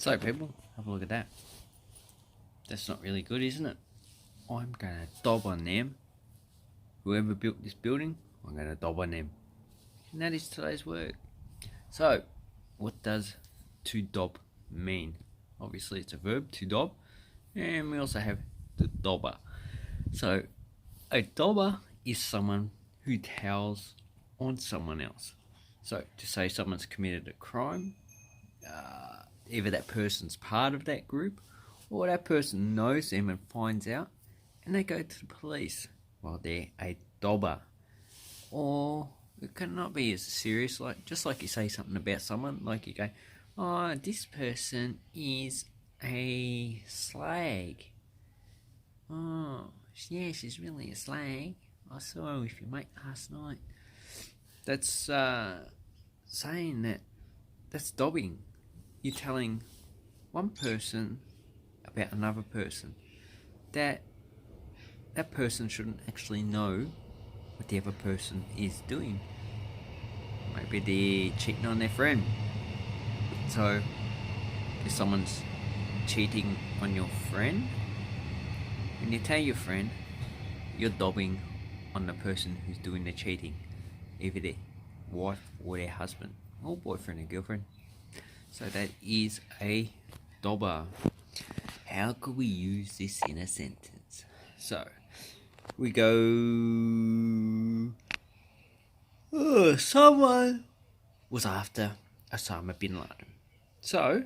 So people, have a look at that. That's not really good, isn't it? I'm gonna dob on them. Whoever built this building, I'm gonna dob on them. And that is today's word. So, what does to dob mean? Obviously it's a verb, to dob. And we also have the dobber. So, a dobber is someone who tells on someone else. So, to say someone's committed a crime, either that person's part of that group or that person knows them and finds out and they go to the police while they're a dobber. Or it cannot be as serious, like just like you say something about someone, like you go, oh, this person is a slag. Oh, yeah, she's really a slag. I saw her with your mate last night. That's saying that. That's dobbing. You're telling one person about another person that person shouldn't actually know what the other person is doing. Maybe they're cheating on their friend. So if someone's cheating on your friend, when you tell your friend, you're dobbing on the person who's doing the cheating, either their wife or their husband or boyfriend or girlfriend. So that is a dobber. How could we use this in a sentence? So we go, oh, someone was after Osama bin Laden. So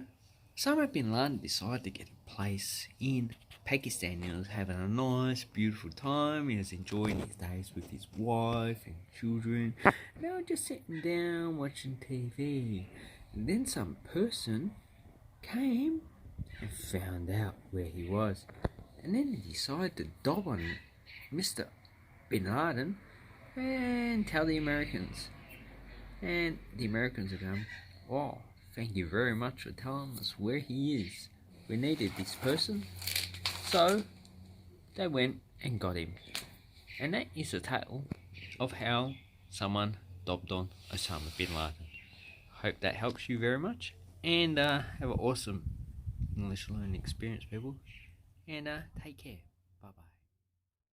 Osama bin Laden decided to get a place in Pakistan. He was having a nice, beautiful time. He was enjoying his days with his wife and children. And they were just sitting down watching TV. And then some person came and found out where he was. And then he decided to dob on Mr. bin Laden and tell the Americans. And the Americans are going, oh, thank you very much for telling us where he is. We needed this person. So they went and got him. And that is the tale of how someone dobbed on Osama bin Laden. Hope that helps you very much. And have an awesome English learning experience, people. And take care.